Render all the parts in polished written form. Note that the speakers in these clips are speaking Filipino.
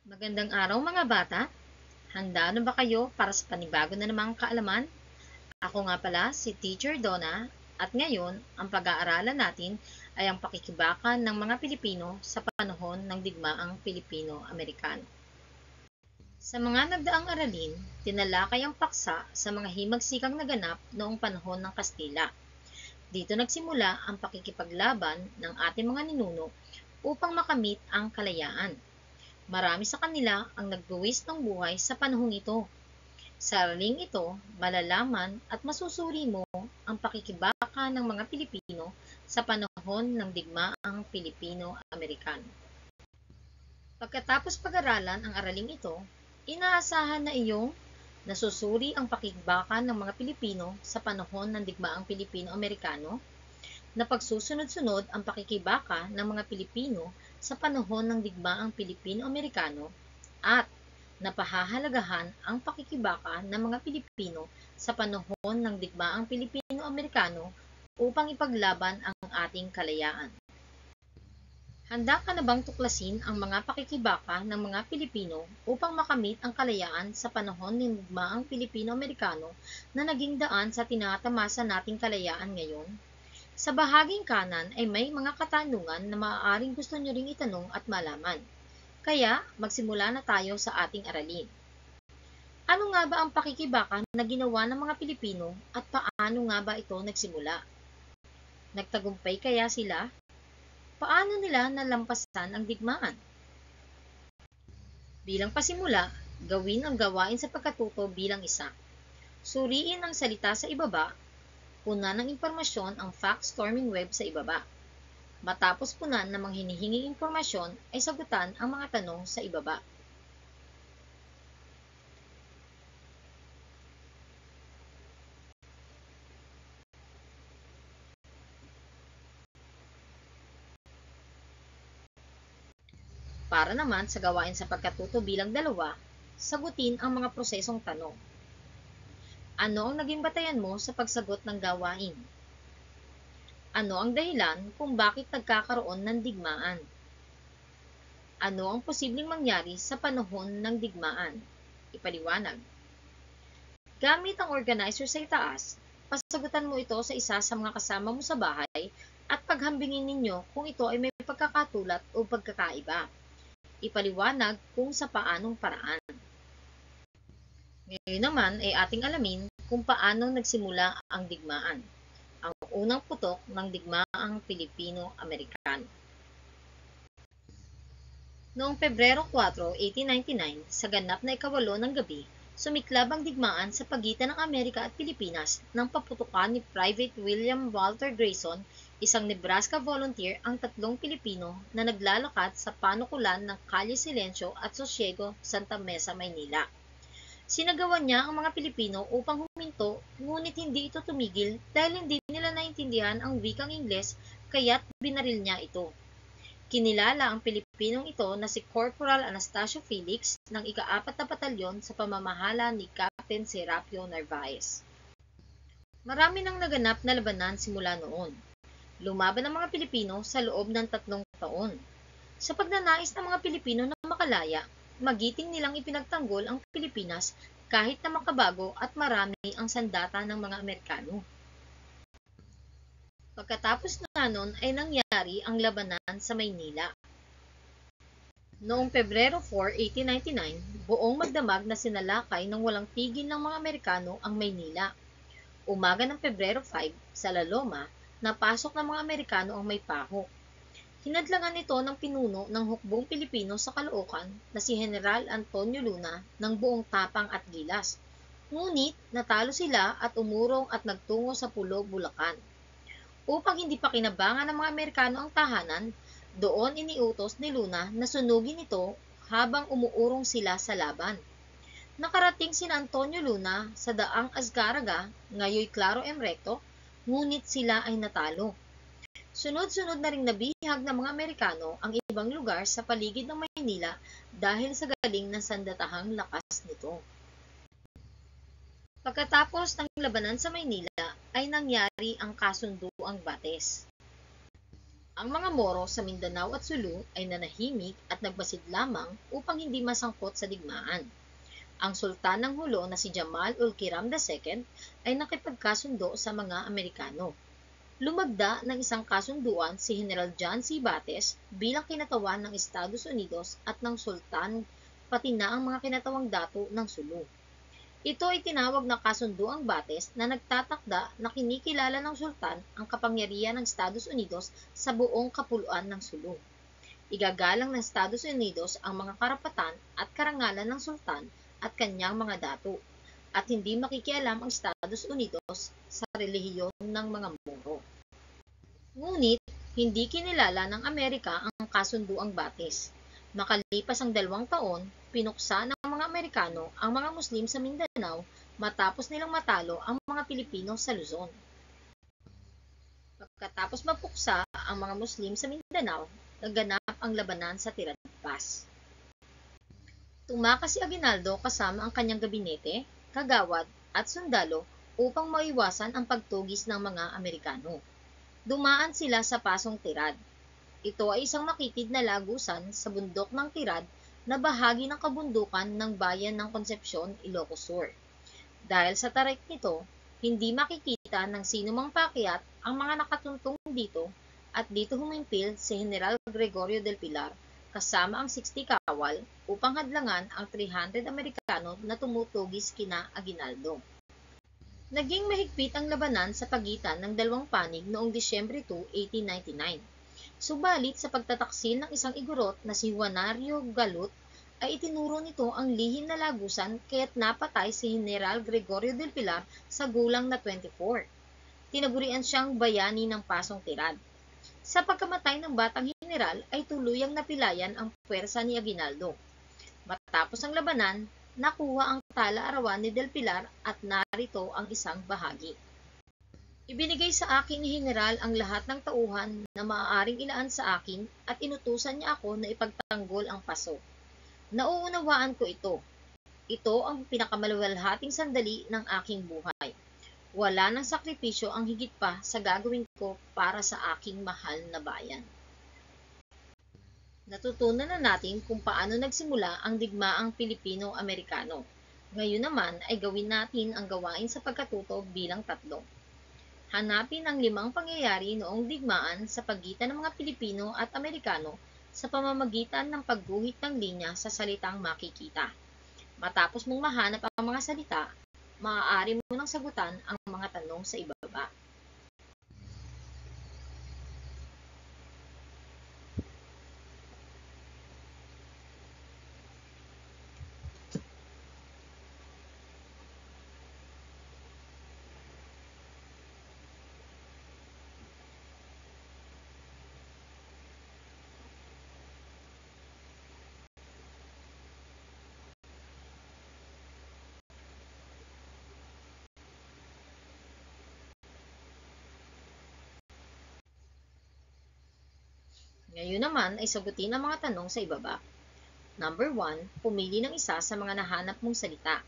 Magandang araw mga bata! Handa na ba kayo para sa panibago na namang kaalaman? Ako nga pala si Teacher Donna at ngayon ang pag-aaralan natin ay ang pakikibakan ng mga Pilipino sa panahon ng digmaang Pilipino-Amerikano. Sa mga nagdaang aralin, tinalakay ang paksa sa mga himagsikang naganap noong panahon ng Kastila. Dito nagsimula ang pakikipaglaban ng ating mga ninuno upang makamit ang kalayaan. Marami sa kanila ang nagbuwis ng buhay sa panahong ito. Sa araling ito, malalaman at masusuri mo ang pakikibaka ng mga Pilipino sa panahon ng digmaang Pilipino-Amerikano. Pagkatapos pag-aralan ang araling ito, inaasahan na iyong nasusuri ang pakikibaka ng mga Pilipino sa panahon ng digmaang Pilipino-Amerikano, na pagsusunod-sunod ang pakikibaka ng mga Pilipino sa panahon ng digmaang Pilipino-Amerikano at napahahalagahan ang pakikibaka ng mga Pilipino sa panahon ng digmaang Pilipino-Amerikano upang ipaglaban ang ating kalayaan. Handa ka na bang tuklasin ang mga pakikibaka ng mga Pilipino upang makamit ang kalayaan sa panahon ng digmaang Pilipino-Amerikano na naging daan sa tinatamasa nating kalayaan ngayon? Sa bahaging kanan ay may mga katanungan na maaaring gusto nyo ring itanong at malaman. Kaya, magsimula na tayo sa ating aralin. Ano nga ba ang pakikibaka na ginawa ng mga Pilipino at paano nga ba ito nagsimula? Nagtagumpay kaya sila? Paano nila nalampasan ang digmaan? Bilang pasimula, gawin ang gawain sa pagkatuto bilang isa. Suriin ang salita sa ibaba. Punan ng impormasyon ang fact-storming web sa ibaba. Matapos punan ng mga hinihinging impormasyon ay sagutan ang mga tanong sa ibaba. Para naman sa gawain sa pagkatuto bilang dalawa, sagutin ang mga prosesong tanong. Ano ang naging batayan mo sa pagsagot ng gawain? Ano ang dahilan kung bakit nagkakaroon ng digmaan? Ano ang posibleng mangyari sa panahon ng digmaan? Ipaliwanag. Gamit ang organizer sa itaas, pasagutan mo ito sa isa sa mga kasama mo sa bahay at paghambingin ninyo kung ito ay may pagkakatulad o pagkakaiba. Ipaliwanag kung sa paanong paraan. Ngayon naman ay ating alamin kung paano nagsimula ang digmaan. Ang unang putok ng digmaang Pilipino-Amerikano. Noong Pebrero 4, 1899, sa ganap na ikawalo ng gabi, sumiklab ang digmaan sa pagitan ng Amerika at Pilipinas nang paputukan ni Private William Walter Grayson, isang Nebraska volunteer, ang tatlong Pilipino na naglalakad sa panukulan ng Kalye Silencio at Sosiego, Santa Mesa, Maynila. Sinagawan niya ang mga Pilipino upang huminto, ngunit hindi ito tumigil dahil hindi nila naintindihan ang wikang Ingles, kaya't binaril niya ito. Kinilala ang Pilipinong ito na si Corporal Anastasio Felix ng ika-4 na Batalyon sa pamamahala ni Captain Serapio Narvaez. Marami nang naganap na labanan simula noon. Lumaban ang mga Pilipino sa loob ng 3 taon. Sa pagnanais ng mga Pilipino na makalaya, magiting nilang ipinagtanggol ang Pilipinas kahit na makabago at marami ang sandata ng mga Amerikano. Pagkatapos na nun ay nangyari ang labanan sa Maynila. Noong Pebrero 4, 1899, buong magdamag na sinalakay ng walang tigil ng mga Amerikano ang Maynila. Umaga ng Pebrero 5, sa La Loma, napasok ng mga Amerikano ang Maypahok. Hinadlangan ito ng pinuno ng hukbong Pilipino sa Caloocan na si General Antonio Luna ng buong tapang at gilas. Ngunit natalo sila at umurong at nagtungo sa Pulo, Bulacan. Upang hindi pa kinabangan ng mga Amerikano ang tahanan, doon iniutos ni Luna na sunugin ito habang umuurong sila sa laban. Nakarating sina Antonio Luna sa daang Azcárraga, ngayoy Claro M. Recto, ngunit sila ay natalo. Sunod-sunod na ring nabihag ng mga Amerikano ang ibang lugar sa paligid ng Maynila dahil sa galing ng sandatahang lakas nito. Pagkatapos ng labanan sa Maynila ay nangyari ang Kasunduang Bates. Ang mga Moro sa Mindanao at Sulu ay nanahimik at nagbasid lamang upang hindi masangkot sa digmaan. Ang sultan ng Hulo na si Jamal ul Kiram II ay nakipagkasundo sa mga Amerikano. Lumagda ng isang kasunduan si General John C. Bates bilang kinatawan ng Estados Unidos at ng sultan pati na ang mga kinatawang dato ng Sulu. Ito ay tinawag na Kasunduang Bates na nagtatakda na kinikilala ng sultan ang kapangyarihan ng Estados Unidos sa buong kapuluan ng Sulu. Igagalang ng Estados Unidos ang mga karapatan at karangalan ng sultan at kanyang mga dato, at hindi makikialam ang Estados Unidos sa relihiyon ng mga Moro. Ngunit, hindi kinilala ng Amerika ang Kasunduang Bates. Makalipas ang 2 taon, pinuksa ng mga Amerikano ang mga Muslim sa Mindanao matapos nilang matalo ang mga Pilipino sa Luzon. Pagkatapos mapuksa ang mga Muslim sa Mindanao, naganap ang labanan sa Tirad Pass. Tumakas si Aguinaldo kasama ang kanyang gabinete, kagawad at sundalo upang maiwasan ang pagtugis ng mga Amerikano. Dumaan sila sa Pasong Tirad. Ito ay isang makitid na lagusan sa bundok ng Tirad na bahagi ng kabundukan ng bayan ng Concepcion, Ilocos Sur. Dahil sa tarik nito, hindi makikita ng sinumang paakyat ang mga nakatuntong dito, at dito humimpil si General Gregorio del Pilar kasama ang 60 kawal upang hadlangan ang 300 Amerikano na tumutugis kina Aguinaldo. Naging mahigpit ang labanan sa pagitan ng dalawang panig noong Disyembre 2, 1899. Subalit sa pagtataksil ng isang igorot na si Juanario Galut, ay itinuro nito ang lihim na lagusan kaya't napatay si General Gregorio del Pilar sa gulang na 24. Tinagurian siyang bayani ng Pasong Tirad. Sa pagkamatay ng batang general ay tuluyang napilayan ang puwersa ni Aguinaldo. Matapos ang labanan, nakuha ang tala-arawan ni Del Pilar at narito ang isang bahagi. Ibinigay sa akin ni General ang lahat ng tauhan na maaaring ilaan sa akin at inutusan niya ako na ipagtanggol ang paso. Nauunawaan ko ito. Ito ang pinakamaluwalhating sandali ng aking buhay. Wala ng sakripisyo ang higit pa sa gagawin ko para sa aking mahal na bayan. Natutunan na natin kung paano nagsimula ang digmaang Pilipino-Amerikano. Ngayon naman ay gawin natin ang gawain sa pagkatuto bilang 3. Hanapin ang 5 pangyayari noong digmaan sa pagitan ng mga Pilipino at Amerikano sa pamamagitan ng pagguhit ng linya sa salitang makikita. Matapos mong mahanap ang mga salita, maaari mo nang sagutan ang mga tanong sa ibaba. Ngayon naman ay sagutin ang mga tanong sa ibaba. Number 1, pumili ng isa sa mga nahanap mong salita.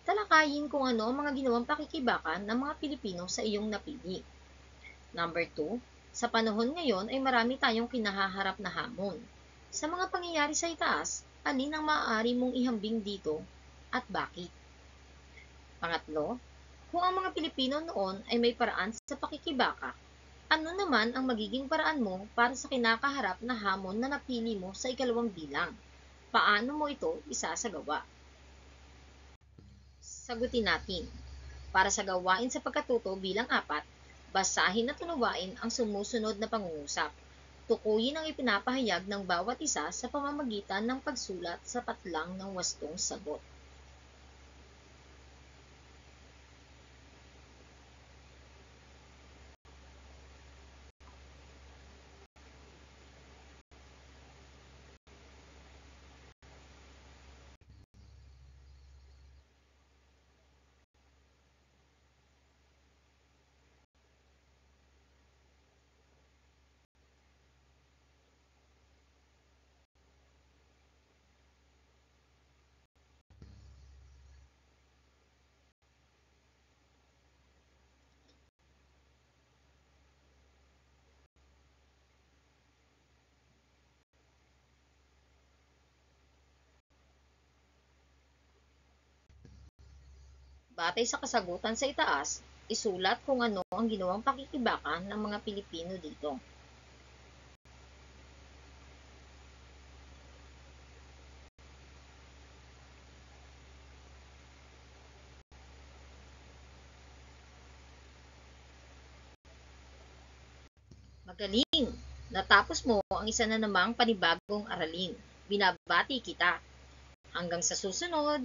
Talakayin kung ano ang mga ginawang pakikibakan ng mga Pilipino sa iyong napili. Number 2, sa panahon ngayon ay marami tayong kinahaharap na hamon. Sa mga pangyayari sa itaas, alin ang maaari mong ihambing dito at bakit? Pangatlo, kung ang mga Pilipino noon ay may paraan sa pakikibaka, ano naman ang magiging paraan mo para sa kinakaharap na hamon na napili mo sa 2 bilang? Paano mo ito isasagawa? Sagutin natin. Para sa gawain sa pagkatuto bilang 4, basahin at unawain ang sumusunod na pangungusap. Tukuyin ang ipinapahayag ng bawat isa sa pamamagitan ng pagsulat sa patlang ng wastong sagot. Batay sa kasagutan sa itaas, isulat kung ano ang ginawang pakikibakan ng mga Pilipino dito. Magaling! Natapos mo ang isa na namang panibagong aralin. Binabati kita. Hanggang sa susunod!